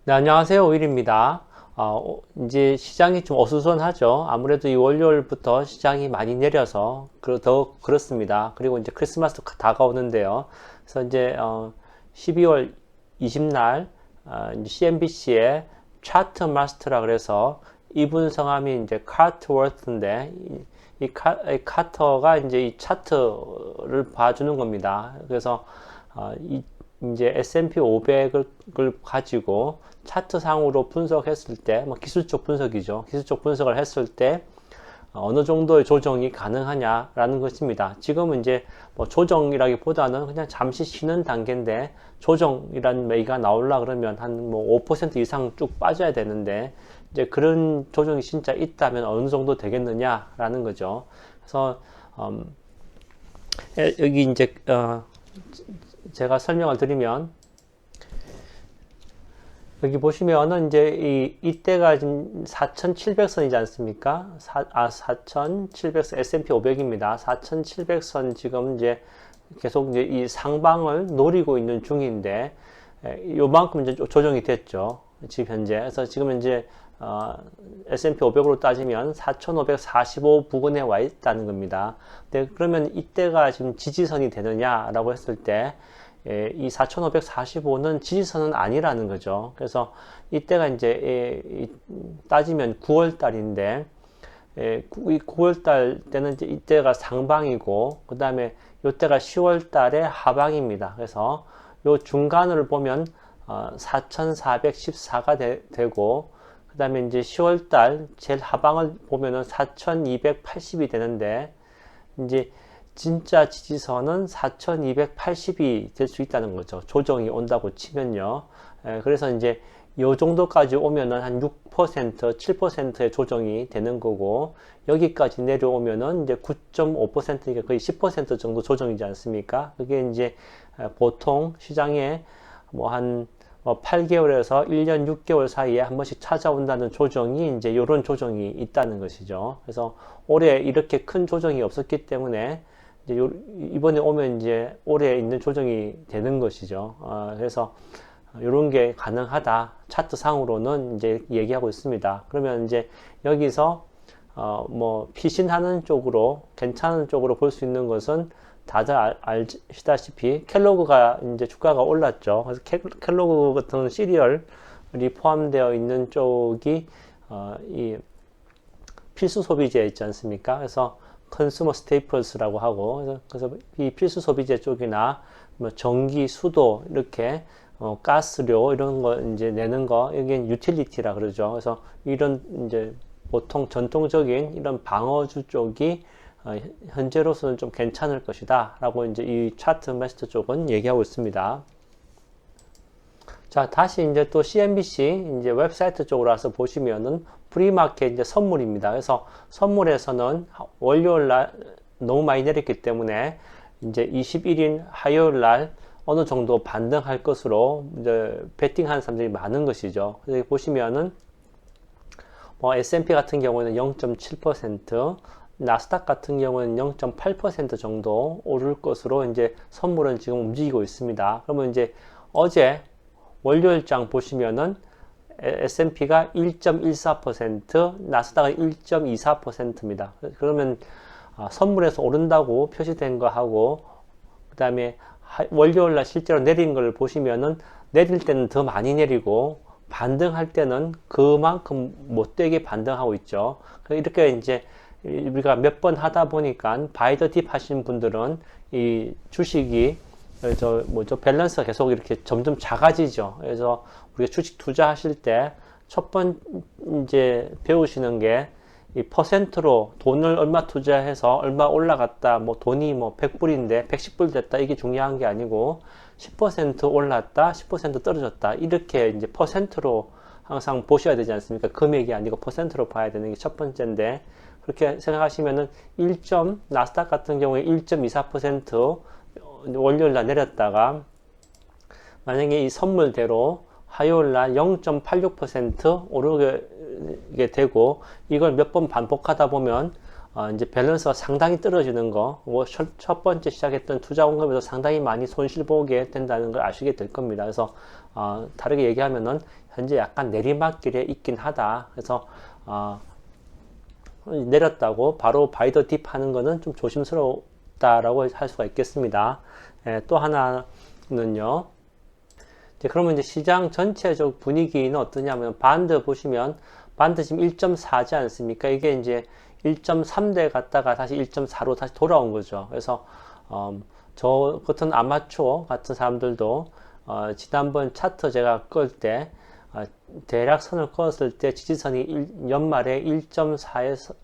네, 안녕하세요. 오일입니다. 이제 시장이 좀 어수선하죠. 아무래도 이 월요일부터 시장이 많이 내려서 더 그렇습니다. 그리고 이제 크리스마스도 다가오는데요. 그래서 이제 12월 20날 CNBC의 차트 마스터라 그래서 이분 성함이 이제 카트워스인데 이 카터가 이제 이 차트를 봐주는 겁니다. 그래서 이제 S&P 500을 가지고 차트상으로 분석했을 때, 뭐 기술적 분석이죠. 기술적 분석을 했을 때 어느 정도의 조정이 가능하냐라는 것입니다. 지금은 이제 뭐 조정이라기보다는 그냥 잠시 쉬는 단계인데 조정이라는 얘기가 나오려 그러면 한 뭐 5% 이상 쭉 빠져야 되는데 이제 그런 조정이 진짜 있다면 어느 정도 되겠느냐라는 거죠. 그래서 여기 이제 제가 설명을 드리면 여기 보시면은 이제 이때가 지금 4,700선이지 않습니까? 4,700선 S&P 500입니다. 4,700선 지금 이제 계속 이제 이 상방을 노리고 있는 중인데 요만큼 이제 조정이 됐죠. 지금 현재. 그래서 지금 이제 S&P 500으로 따지면 4,545 부근에 와 있다는 겁니다. 근데 그러면 이때가 지금 지지선이 되느냐라고 했을 때 이 4,545는 지지선은 아니라는 거죠. 그래서 이때가 이제 따지면 9월 달인데 9월 달 때는 이제 이때가 상방이고 그 다음에 이때가 10월 달의 하방입니다. 그래서 요 중간을 보면 4,414가 되고 그 다음에 이제 10월 달 제일 하방을 보면은 4,280이 되는데 이제 진짜 지지선은 4,280이 될 수 있다는 거죠. 조정이 온다고 치면요. 그래서 이제 요 정도까지 오면은 한 6%, 7%의 조정이 되는 거고, 여기까지 내려오면은 이제 9.5%니까 거의 10% 정도 조정이지 않습니까? 그게 이제 보통 시장에 뭐 한 8개월에서 1년 6개월 사이에 한 번씩 찾아온다는 조정이 이제 요런 조정이 있다는 것이죠. 그래서 올해 이렇게 큰 조정이 없었기 때문에 이제 이번에 오면 이제 올해 있는 조정이 되는 것이죠. 그래서 이런 게 가능하다. 차트상으로는 이제 얘기하고 있습니다. 그러면 이제 여기서 뭐 피신하는 쪽으로 괜찮은 쪽으로 볼 수 있는 것은 다들 아시다시피 켈로그가 이제 주가가 올랐죠. 그래서 켈로그 같은 시리얼이 포함되어 있는 쪽이 이 필수 소비재 있지 않습니까? 그래서 컨슈머 스테이플스라고 하고 그래서 이 필수 소비재 쪽이나 뭐 전기, 수도 이렇게 가스료 이런 거 이제 내는 거 여기는 유틸리티라 그러죠. 그래서 이런 이제 보통 전통적인 이런 방어주 쪽이 현재로서는 좀 괜찮을 것이다 라고 이제 이 차트 마스터 쪽은 얘기하고 있습니다. 자, 다시 이제 또 CNBC 이제 웹사이트 쪽으로 와서 보시면은 프리마켓 이제 선물입니다. 그래서 선물에서는 월요일 날 너무 많이 내렸기 때문에 이제 21일 화요일 날 어느 정도 반등할 것으로 이제 베팅하는 사람들이 많은 것이죠. 그래서 보시면은 뭐 S&P 같은 경우는 0.7%, 나스닥 같은 경우는 0.8% 정도 오를 것으로 이제 선물은 지금 움직이고 있습니다. 그러면 이제 어제 월요일장 보시면은 S&P가 1.14%, 나스닥은 1.24%입니다. 그러면 선물에서 오른다고 표시된 거 하고 그 다음에 월요일날 실제로 내린 걸 보시면은 내릴 때는 더 많이 내리고 반등할 때는 그만큼 못되게 반등하고 있죠. 이렇게 이제 우리가 몇 번 하다 보니까 바이 더 딥 하시는 분들은 이 주식이 밸런스가 계속 이렇게 점점 작아지죠. 그래서 우리가 주식 투자하실 때 첫 번째 배우시는 게 이 퍼센트로 돈을 얼마 투자해서 얼마 올라갔다, 뭐 돈이 뭐 100불인데 110불 됐다, 이게 중요한 게 아니고 10% 올랐다, 10% 떨어졌다, 이렇게 이제 퍼센트로 항상 보셔야 되지 않습니까? 금액이 아니고 퍼센트로 봐야 되는 게 첫 번째인데, 그렇게 생각하시면은 나스닥 같은 경우에 1.24% 월요일날 내렸다가 만약에 이 선물대로 화요일날 0.86% 오르게 되고 이걸 몇 번 반복하다 보면 이제 밸런스가 상당히 떨어지는 거, 뭐 첫 번째 시작했던 투자 원금에서 상당히 많이 손실 보게 된다는 걸 아시게 될 겁니다. 그래서 다르게 얘기하면은 현재 약간 내리막길에 있긴 하다. 그래서 내렸다고 바로 바이 더 딥 하는 거는 좀 조심스럽다라고 할 수가 있겠습니다. 또 하나는요. 그러면 이제 시장 전체적 분위기는 어떠냐면 반드 보시면 반드 지금 1.4지 않습니까? 이게 이제 1.3대 갔다가 다시 1.4로 다시 돌아온 거죠. 그래서 저 같은 아마추어 같은 사람들도 지난번 차트 제가 끌 때 대략선을 그었을 때 지지선이 연말에 1.4에서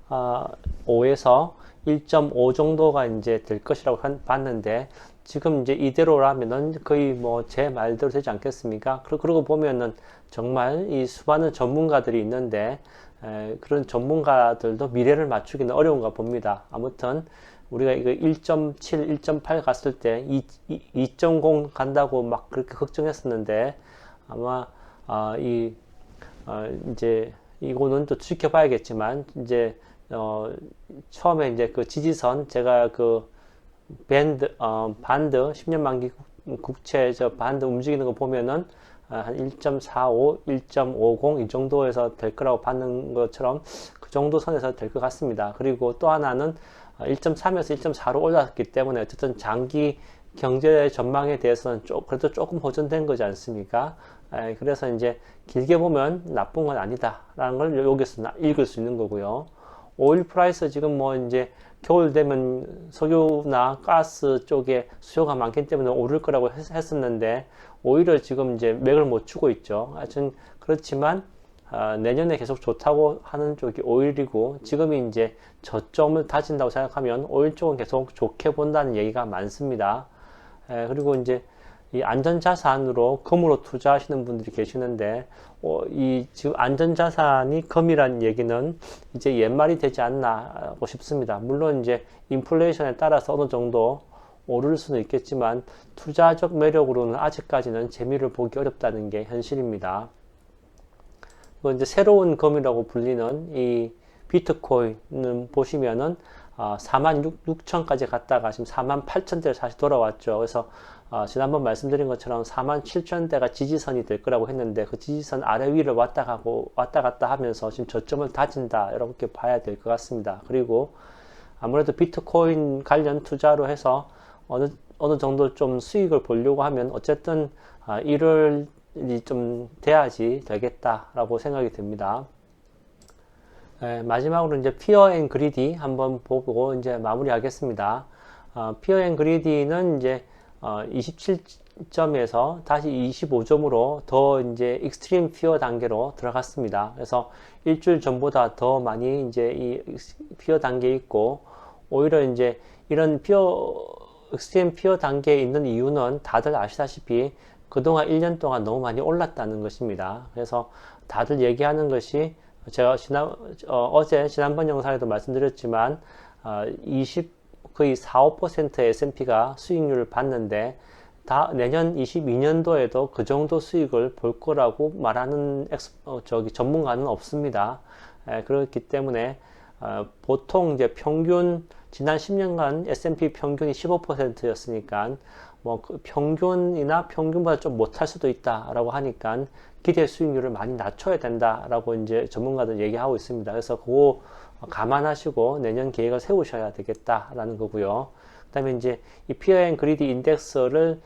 1.45에서 1.5 정도가 이제 될 것이라고 봤는데 지금 이제 이대로라면은 거의 뭐 제 말대로 되지 않겠습니까? 그러고 보면은 정말 이 수많은 전문가들이 있는데 그런 전문가들도 미래를 맞추기는 어려운가 봅니다. 아무튼 우리가 이거 1.7, 1.8 갔을 때 2.0 간다고 막 그렇게 걱정했었는데 아마 이제 이거는 또 지켜봐야겠지만 이제 처음에 이제 그 지지선 제가 그 반드 10년 만기 국채 저 반드 움직이는 거 보면은 한 1.45, 1.50 이 정도에서 될 거라고 받는 것처럼 그 정도 선에서 될 것 같습니다. 그리고 또 하나는 1.3에서 1.4로 올랐기 때문에 어쨌든 장기 경제 전망에 대해서는 그래도 조금 호전된 거지 않습니까? 그래서 이제 길게 보면 나쁜 건 아니다라는 걸 여기서 읽을 수 있는 거고요. 오일 프라이스 지금 뭐 이제 겨울 되면 석유나 가스 쪽에 수요가 많기 때문에 오를 거라고 했었는데 오히려 지금 이제 맥을 못 추고 있죠. 하여튼 그렇지만 내년에 계속 좋다고 하는 쪽이 오일이고 지금이 이제 저점을 다진다고 생각하면 오일 쪽은 계속 좋게 본다는 얘기가 많습니다. 그리고 이제 이 안전자산으로 금으로 투자하시는 분들이 계시는데 이 지금 안전자산이 금이란 얘기는 이제 옛말이 되지 않나 싶습니다. 물론 이제 인플레이션에 따라서 어느 정도 오를 수는 있겠지만 투자적 매력으로는 아직까지는 재미를 보기 어렵다는 게 현실입니다. 이제 새로운 금이라고 불리는 이 비트코인을 보시면은 46,000까지 갔다가 지금 48,000대로 다시 돌아왔죠. 그래서 지난번 말씀드린 것처럼 47,000대가 지지선이 될 거라고 했는데 그 지지선 아래 위를 왔다 갔다 하면서 지금 저점을 다진다 이렇게 봐야 될 것 같습니다. 그리고 아무래도 비트코인 관련 투자로 해서 어느 정도 좀 수익을 보려고 하면 어쨌든 1월이 좀 돼야지 되겠다라고 생각이 듭니다. 마지막으로 이제 피어 앤 그리디 한번 보고 이제 마무리하겠습니다. 피어 앤 그리디는 이제 27점에서 다시 25점으로 더 이제 익스트림 피어 단계로 들어갔습니다. 그래서 일주일 전보다 더 많이 이제 이 피어 단계에 있고 오히려 이제 이런 익스트림 피어 단계에 있는 이유는 다들 아시다시피 그동안 1년 동안 너무 많이 올랐다는 것입니다. 그래서 다들 얘기하는 것이 제가 어제 지난번 영상에도 말씀드렸지만 거의 4~5%의 S&P가 수익률을 봤는데 내년 22년도에도 그 정도 수익을 볼 거라고 말하는 전문가는 없습니다. 그렇기 때문에 보통 이제 평균 지난 10년간 S&P 평균이 15%였으니까 뭐 그 평균이나 평균보다 좀 못할 수도 있다라고 하니까 기대 수익률을 많이 낮춰야 된다라고 이제 전문가들 얘기하고 있습니다. 그래서 그거 감안하시고 내년 계획을 세우셔야 되겠다라는 거고요. 그다음에 이제 이 피어 앤 그리디 인덱스를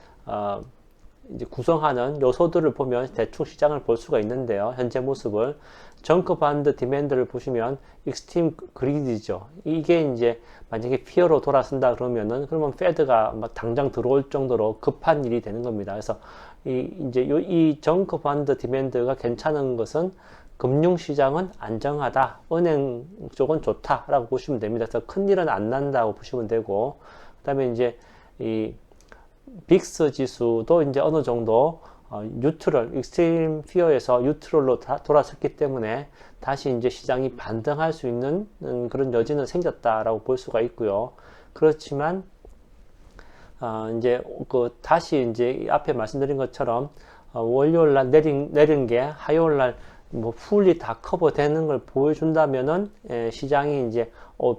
이제 구성하는 요소들을 보면 대충 시장을 볼 수가 있는데요. 현재 모습을 정크 반드 디맨드를 보시면 익스트림 그리디죠. 이게 이제 만약에 피어로 돌아선다 그러면 페드가 막 당장 들어올 정도로 급한 일이 되는 겁니다. 그래서 이 정크 반드 디맨드가 괜찮은 것은 금융시장은 안정하다, 은행 쪽은 좋다라고 보시면 됩니다. 그래서 큰 일은 안 난다고 보시면 되고, 그 다음에 이제 이 빅스 지수도 이제 어느 정도 익스트림 피어에서 뉴트럴로 돌아섰기 때문에 다시 이제 시장이 반등할 수 있는 그런 여지는 생겼다라고 볼 수가 있고요. 그렇지만 이제 다시 이제 앞에 말씀드린 것처럼 월요일 날 내린 게 화요일 날 뭐 풀리 다 커버되는 걸 보여준다면은 시장이 이제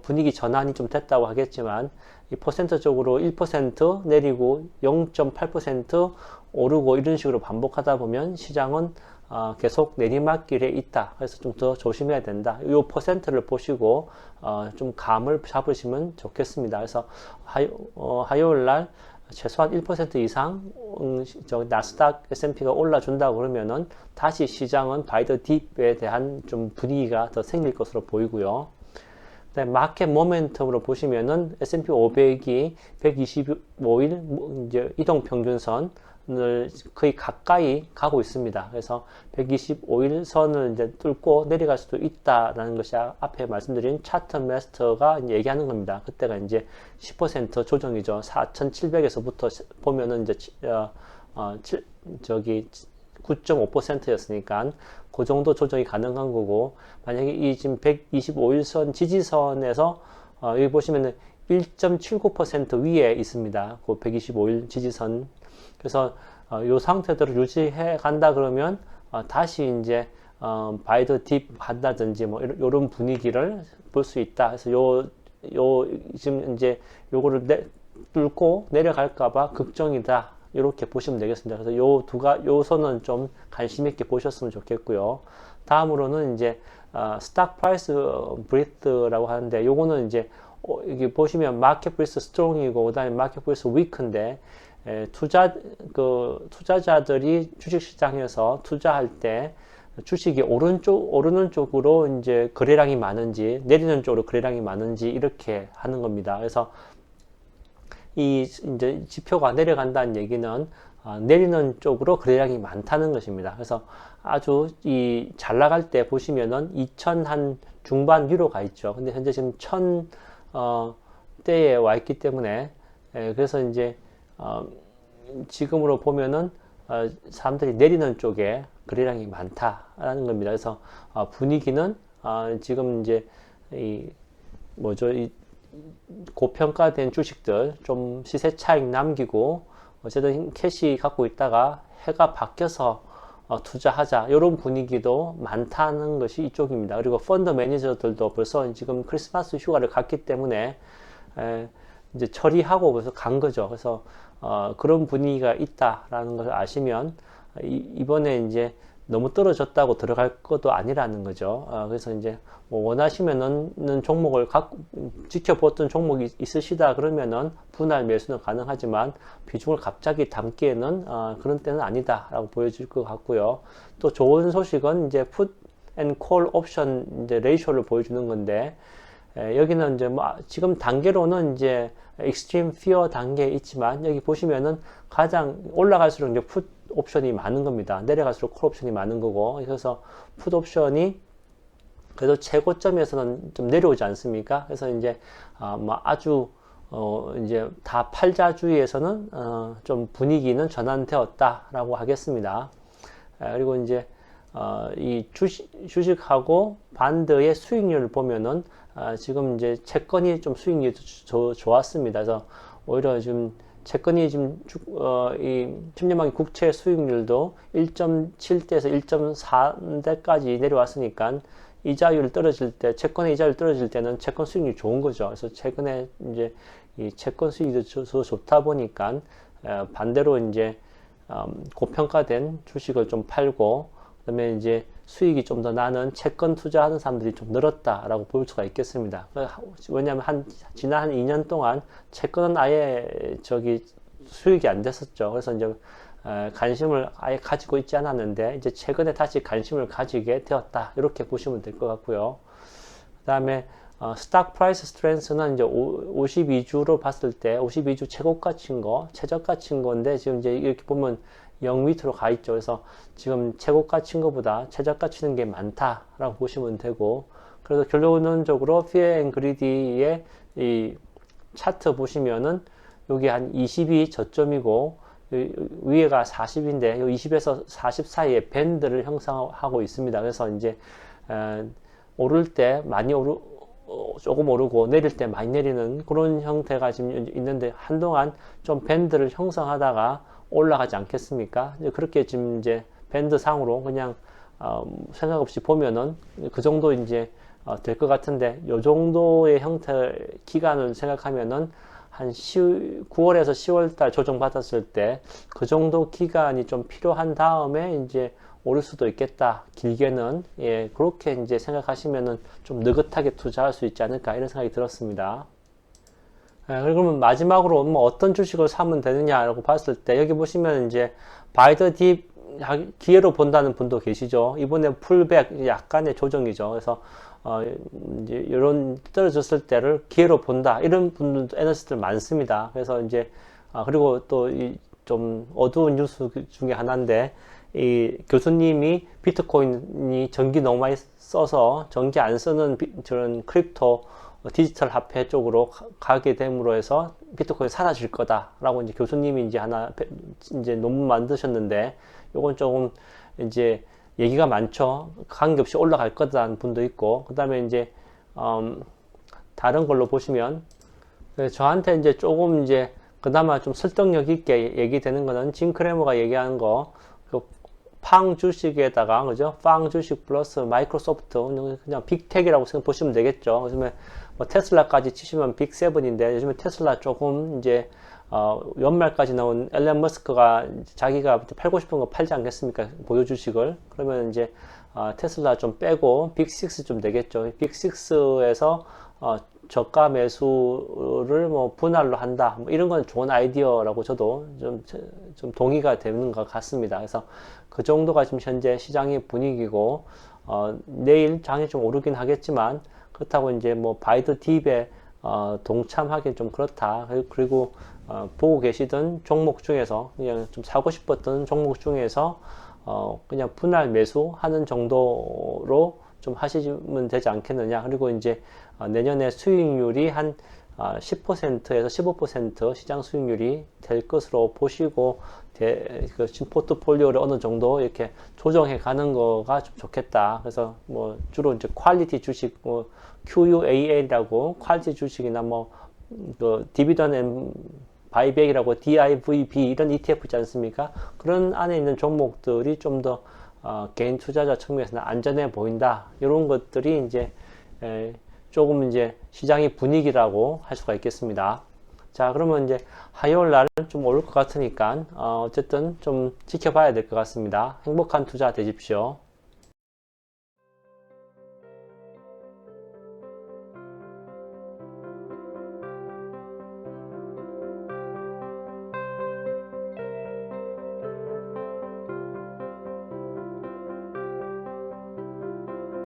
분위기 전환이 좀 됐다고 하겠지만 이 퍼센트적으로 1% 내리고 0.8% 오르고 이런 식으로 반복하다 보면 시장은 계속 내리막길에 있다. 그래서 좀 더 조심해야 된다. 이 퍼센트를 보시고 좀 감을 잡으시면 좋겠습니다. 그래서 화요일 날 최소한 1% 이상 나스닥 S&P가 올라준다고 그러면은 다시 시장은 바이 더 딥에 대한 좀 분위기가 더 생길 것으로 보이고요. 마켓 모멘텀으로 보시면은 S&P 500이 125일 이제 이동 평균선을 거의 가까이 가고 있습니다. 그래서 125일 선을 이제 뚫고 내려갈 수도 있다라는 것이 앞에 말씀드린 차트 마스터가 얘기하는 겁니다. 그때가 이제 10% 조정이죠. 4,700에서부터 보면은 이제 9.5%였으니까 그 정도 조정이 가능한 거고, 만약에 이 지금 125일선 지지선에서 여기 보시면은 1.79% 위에 있습니다. 그 125일 지지선. 그래서 이 상태대로 유지해 간다 그러면 다시 이제 바이 더 딥 간다든지 뭐 이런 분위기를 볼 수 있다. 그래서 지금 이제 요거를 뚫고 내려갈까봐 걱정이다. 이렇게 보시면 되겠습니다. 그래서 요 선은 좀 관심 있게 보셨으면 좋겠고요. 다음으로는 이제 스탁 프라이스 브리트라고 하는데, 요거는 이제 여기 보시면 마켓 프리스 스트롱이고 그다음에 마켓 프리스 위크인데, 투자자들이 주식시장에서 투자할 때 주식이 오르는 쪽으로 이제 거래량이 많은지 내리는 쪽으로 거래량이 많은지 이렇게 하는 겁니다. 그래서 이 이제 지표가 내려간다는 얘기는 내리는 쪽으로 거래량이 많다는 것입니다. 그래서 아주 잘 나갈 때 보시면은 2000 한 중반 위로 가 있죠. 근데 현재 지금 1000대에 와 있기 때문에 그래서 이제 지금으로 보면은 사람들이 내리는 쪽에 거래량이 많다라는 겁니다. 그래서 분위기는 지금 이제 고평가된 주식들 좀 시세 차익 남기고 어쨌든 캐시 갖고 있다가 해가 바뀌어서 투자하자, 이런 분위기도 많다는 것이 이쪽입니다. 그리고 펀드 매니저들도 벌써 지금 크리스마스 휴가를 갔기 때문에 이제 처리하고 벌써 간 거죠. 그래서 그런 분위기가 있다라는 것을 아시면 이번에 이제 너무 떨어졌다고 들어갈 것도 아니라는 거죠. 그래서 이제 뭐 원하시면은 종목을 지켜보던 종목이 있으시다 그러면은 분할 매수는 가능하지만 비중을 갑자기 담기에는 그런 때는 아니다라고 보여질 것 같고요. 또 좋은 소식은 이제 풋 앤 콜 옵션 이제 레이쇼를 보여주는 건데, 여기는 이제 뭐 지금 단계로는 이제 익스트림 피어 단계에 있지만, 여기 보시면은 가장 올라갈수록 이제 풋 옵션이 많은 겁니다. 내려갈수록 콜 옵션이 많은 거고, 그래서 풋 옵션이 그래도 최고점에서는 좀 내려오지 않습니까? 그래서 이제 뭐 아주 이제 다 팔자주의에서는 좀 분위기는 전환되었다라고 하겠습니다. 그리고 이제 이 주식하고 반드의 수익률을 보면은 지금 이제 채권이 좀 수익률이 좋았습니다. 그래서 오히려 지금 채권이 지금 이 10년만기 국채 수익률도 1.7대에서 1.4대까지 내려왔으니까 이자율 떨어질 때, 채권의 이자율 떨어질 때는 채권 수익률이 좋은 거죠. 그래서 최근에 이제 이 채권 수익이 좋다 보니까 반대로 이제 고평가된 주식을 좀 팔고, 그다음에 이제 수익이 좀 더 나는 채권 투자하는 사람들이 좀 늘었다라고 볼 수가 있겠습니다. 왜냐하면 지난 한 2년 동안 채권은 아예 수익이 안 됐었죠. 그래서 이제 관심을 아예 가지고 있지 않았는데 이제 최근에 다시 관심을 가지게 되었다, 이렇게 보시면 될 것 같고요. 그 다음에 스탁 프라이스 스트렝스는 이제 52주로 봤을 때 52주 최저가 친 건데, 지금 이제 이렇게 보면 0 밑으로 가 있죠. 그래서 지금 최고가 친 것보다 최저가 치는 게 많다라고 보시면 되고, 그래서 결론적으로 Fear and Greedy의 이 차트 보시면은 여기 한 20이 저점이고 위에가 40인데 이 20에서 40 사이에 밴드를 형성하고 있습니다. 그래서 이제 오를 때 많이 조금 오르고 내릴 때 많이 내리는 그런 형태가 지금 있는데, 한동안 좀 밴드를 형성하다가 올라가지 않겠습니까? 그렇게 지금 이제 밴드 상으로 그냥 생각 없이 보면은 그 정도 이제 될 것 같은데, 요 정도의 형태 기간을 생각하면은 한 9월에서 10월 달 조정받았을 때 그 정도 기간이 좀 필요한 다음에 이제 오를 수도 있겠다. 길게는. 예, 그렇게 이제 생각하시면은 좀 느긋하게 투자할 수 있지 않을까 이런 생각이 들었습니다. 예, 그러면 마지막으로 뭐 어떤 주식을 사면 되느냐라고 봤을 때 여기 보시면 이제 바이 더 딥 기회로 본다는 분도 계시죠. 이번에 풀백 약간의 조정이죠. 그래서 이제 이런 떨어졌을 때를 기회로 본다 이런 분들도 애널리스트들 많습니다. 그래서 이제 그리고 또 좀 어두운 뉴스 중에 하나인데 이 교수님이 비트코인이 전기 너무 많이 써서 전기 안 쓰는 저런 크립토 디지털 화폐 쪽으로 가게 됨으로 해서 비트코인이 사라질 거다라고 이제 교수님이 이제 하나 이제 논문 만드셨는데 요건 조금 이제 얘기가 많죠. 관계없이 올라갈 거다라는 분도 있고 그 다음에 이제 다른 걸로 보시면 저한테 이제 조금 이제 그나마 좀 설득력 있게 얘기되는 거는 짐 크래머가 얘기하는 거, 팡 주식에다가, 그죠? 팡 주식 플러스 마이크로소프트, 그냥 빅텍이라고 보시면 되겠죠. 요즘에 뭐 테슬라까지 치시면 빅7인데, 요즘에 테슬라 조금 이제, 연말까지 나온 앨런 머스크가 자기가 팔고 싶은 거 팔지 않겠습니까? 보유 주식을. 그러면 이제, 테슬라 좀 빼고 빅6 좀 되겠죠. 빅6에서, 저가 매수를 뭐 분할로 한다. 뭐 이런 건 좋은 아이디어라고 저도 좀 동의가 되는 것 같습니다. 그래서 그 정도가 지금 현재 시장의 분위기고, 내일 장이 좀 오르긴 하겠지만, 그렇다고 이제 뭐 바이더 딥에, 동참하기는 좀 그렇다. 그리고, 보고 계시던 종목 중에서 그냥 좀 사고 싶었던 종목 중에서, 그냥 분할 매수하는 정도로 좀 하시면 되지 않겠느냐. 그리고 이제 내년에 수익률이 한 10%에서 15% 시장 수익률이 될 것으로 보시고 지금 포트폴리오를 어느 정도 이렇게 조정해 가는 거가 좀 좋겠다. 그래서 뭐 주로 이제 퀄리티 주식, 뭐 QUAL이라고 퀄리티 주식이나 뭐 디비던드 바이백이라고 DIVB 이런 ETF 있지 않습니까? 그런 안에 있는 종목들이 좀 더 개인 투자자 측면에서는 안전해 보인다. 이런 것들이 이제 조금 이제 시장의 분위기라고 할 수가 있겠습니다. 자, 그러면 이제 화요일 날은 좀 오를 것 같으니까 어쨌든 좀 지켜봐야 될 것 같습니다. 행복한 투자 되십시오.